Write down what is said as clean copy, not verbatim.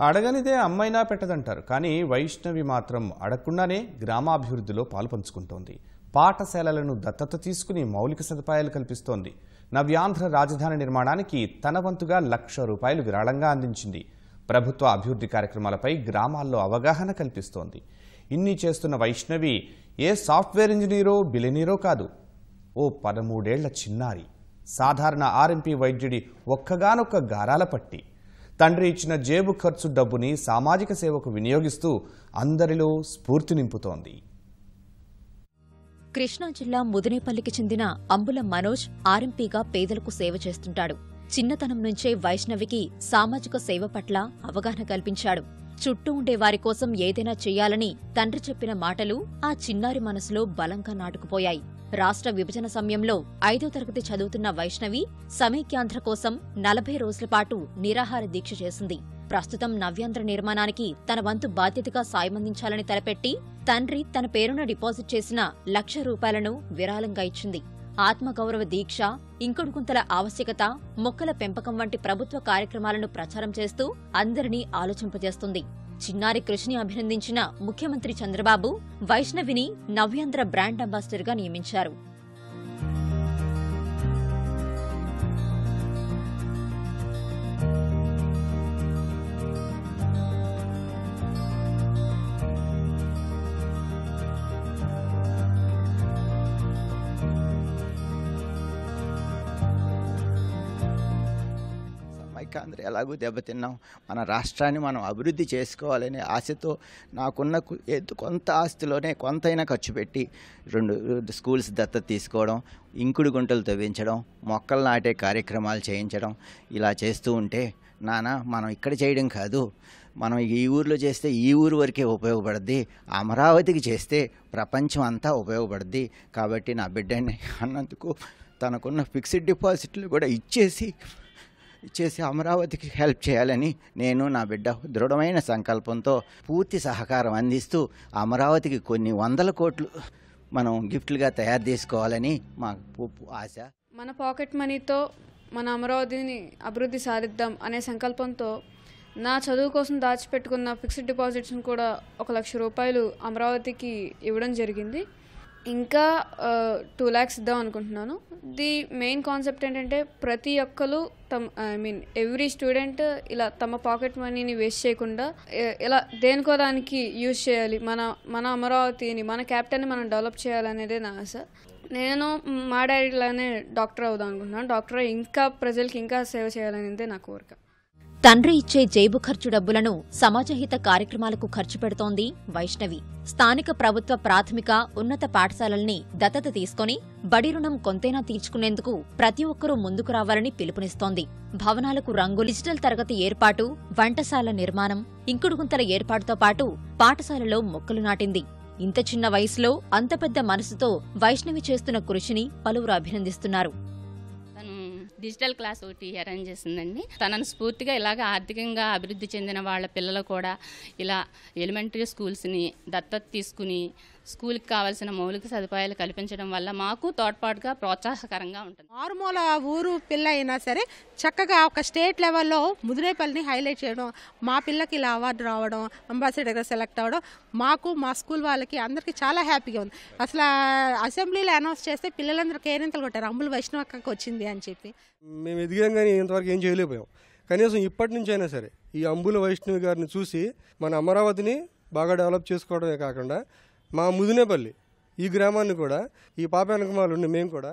అడగనిదే అమ్మైనా పెట్టదంటారు. కానీ వైష్ణవి మాత్రం అడగకుండానే గ్రామాభివృద్ధిలో పాలుపంచుకుంటోంది. పాఠశాలలను దత్తత తీసుకుని మౌలిక సదుపాయాలు కల్పిస్తోంది. నవ్యాంధ్ర రాజధాని నిర్మాణానికి తన వంతుగా ₹1,00,000 విరాళంగా అందించింది. ప్రభుత్వ అభివృద్ధి కార్యక్రమాలపై గ్రామాల్లో అవగాహన కల్పిస్తోంది. ఇన్ని చేస్తున్న వైష్ణవి ఏ సాఫ్ట్వేర్ ఇంజనీరో బిలినీరో కాదు. ఓ 13 ఏళ్ల చిన్నారి, సాధారణ ఆర్ఎంపీ వైద్యుడి ఒక్కగానొక్క గారాల పట్టి. తండ్రి ఇచ్చిన జేబు ఖర్చు డబ్బుని సామాజిక సేవకు వినియోగిస్తూ అందరిలో స్ఫూర్తి నింపుతోంది. కృష్ణా జిల్లా ముదినేపల్లికి చెందిన అంబుల మనోజ్ ఆర్ఎంపీగా పేదలకు సేవ చేస్తుంటాడు. చిన్నతనం నుంచే వైష్ణవికి సామాజిక సేవ పట్ల అవగాహన కల్పించాడు. చుట్టూ ఉండే వారి కోసం ఏదైనా చెయ్యాలని తండ్రి చెప్పిన మాటలు ఆ చిన్నారి మనసులో బలంగా నాటుకుపోయాయి. రాష్ట్ర విభజన సమయంలో 5వ తరగతి చదువుతున్న వైష్ణవి సమైక్యాంధ్ర కోసం 40 రోజుల పాటు నిరాహార దీక్ష చేసింది. ప్రస్తుతం నవ్యాంధ్ర నిర్మాణానికి తన వంతు బాధ్యతగా సాయమందించాలని తలపెట్టి తండ్రి తన పేరున డిపాజిట్ చేసిన ₹1,00,000 విరాళంగా ఇచ్చింది. ఆత్మగౌరవ దీక్ష, ఇంకుడు గుంతల ఆవశ్యకత, మొక్కల పెంపకం వంటి ప్రభుత్వ కార్యక్రమాలను ప్రచారం చేస్తూ అందరినీ ఆలోచింపజేస్తుంది. చిన్నారి కృషిని అభినందించిన ముఖ్యమంత్రి చంద్రబాబు వైష్ణవిని నవ్యాంధ్ర బ్రాండ్ అంబాసిడర్గా నియమించారు. సమైక్యాంధ్ర ఎలాగూ దెబ్బతిన్నాం, మన రాష్ట్రాన్ని మనం అభివృద్ధి చేసుకోవాలనే ఆశతో నాకున్న కొంత ఆస్తిలోనే కొంతైనా ఖర్చు పెట్టి 2 స్కూల్స్ దత్తత తీసుకోవడం, ఇంకుడు గుంటలు తవ్వించడం, మొక్కలు నాటే కార్యక్రమాలు చేయించడం, ఇలా చేస్తూ ఉంటే నాన్న మనం ఇక్కడ చేయడం కాదు, మనం ఈ ఊరిలో చేస్తే ఈ ఊరు వరకే ఉపయోగపడుద్ది, అమరావతికి చేస్తే ప్రపంచం అంతా ఉపయోగపడుద్ది. కాబట్టి నా బిడ్డని అన్నందుకు తనకున్న ఫిక్స్డ్ డిపాజిట్లు కూడా ఇచ్చేసి అమరావతికి హెల్ప్ చేయాలని నేను నా బిడ్డ దృఢమైన సంకల్పంతో పూర్తి సహకారం అందిస్తూ అమరావతికి కొన్ని 100 కోట్లు మనం గిఫ్ట్లుగా తయారు చేసుకోవాలని మా ఆశ. మన పాకెట్ మనీతో మన అమరావతిని అభివృద్ధి సాధిద్దాం అనే సంకల్పంతో నా చదువు కోసం దాచిపెట్టుకున్న ఫిక్స్డ్ డిపాజిట్స్ని కూడా ₹1,00,000 అమరావతికి ఇవ్వడం జరిగింది. ఇంకా 2 lakhs ఇద్దాం అనుకుంటున్నాను. ది మెయిన్ కాన్సెప్ట్ ఏంటంటే ప్రతి ఒక్కరు ఎవ్రీ స్టూడెంట్ ఇలా తమ పాకెట్ మనీని వేస్ట్ చేయకుండా ఇలా దేనికో దానికి యూజ్ చేయాలి, మన అమరావతిని, మన క్యాపిటల్ని మనం డెవలప్ చేయాలనేదే నా ఆశ. నేను మా డాడీలానే డాక్టర్ అవుదాం అనుకుంటున్నాను. డాక్టర్ ఇంకా ప్రజలకి ఇంకా సేవ చేయాలనేదే నా కోరిక. తండ్రి ఇచ్చే జేబు ఖర్చు డబ్బులను సమాజహిత కార్యక్రమాలకు ఖర్చు పెడుతోంది వైష్ణవి. స్థానిక ప్రభుత్వ ప్రాథమిక, ఉన్నత పాఠశాలల్ని దత్తత తీసుకుని బడి రుణం కొంతైనా తీర్చుకునేందుకు ప్రతి ఒక్కరూ ముందుకు రావాలని పిలుపునిస్తోంది. భవనాలకు రంగు, డిజిటల్ తరగతి ఏర్పాటు, వంటశాల నిర్మాణం, ఇంకుడు గుంతల ఏర్పాటుతో పాటు పాఠశాలలో మొక్కలు నాటింది. ఇంత చిన్న వయసులో అంత పెద్ద మనసుతో వైష్ణవి చేస్తున్న కృషిని పలువురు అభినందిస్తున్నారు. డిజిటల్ క్లాస్ ఒకటి అరేంజ్ చేసిందండి. తనను స్ఫూర్తిగా ఇలాగ ఆర్థికంగా అభివృద్ధి చెందిన వాళ్ళ పిల్లలు కూడా ఇలా ఎలిమెంటరీ స్కూల్స్ని దత్తత తీసుకుని స్కూల్కి కావాల్సిన మౌలిక సదుపాయాలు కల్పించడం వల్ల మాకు తోడ్పాటుగా ప్రోత్సాహకరంగా ఉంటుంది. మారుమూల ఊరు పిల్ల అయినా సరే చక్కగా ఒక స్టేట్ లెవెల్లో ముదినేపల్లిని హైలైట్ చేయడం, మా పిల్లకి ఇలా అవార్డు రావడం, అంబాసిడర్గా సెలెక్ట్ అవ్వడం మాకు, మా స్కూల్ వాళ్ళకి అందరికీ చాలా హ్యాపీగా ఉంది. అసలు అసెంబ్లీలో అనౌన్స్ చేస్తే పిల్లలందరూ కేరింతలు కొట్టారు, అంబుల వైష్ణవక్కకి వచ్చింది అని చెప్పి. మేము ఎదిగాం కానీ ఇంతవరకు ఏం చేయలేకపోయాం. కనీసం ఇప్పటి నుంచి అయినా సరే ఈ అంబుల వైష్ణవి గారిని చూసి మన అమరావతిని బాగా డెవలప్ చేసుకోవడమే కాకుండా మా ముదినేపల్లి ఈ గ్రామాన్ని కూడా, ఈ పాప వెనకమాలు మేము కూడా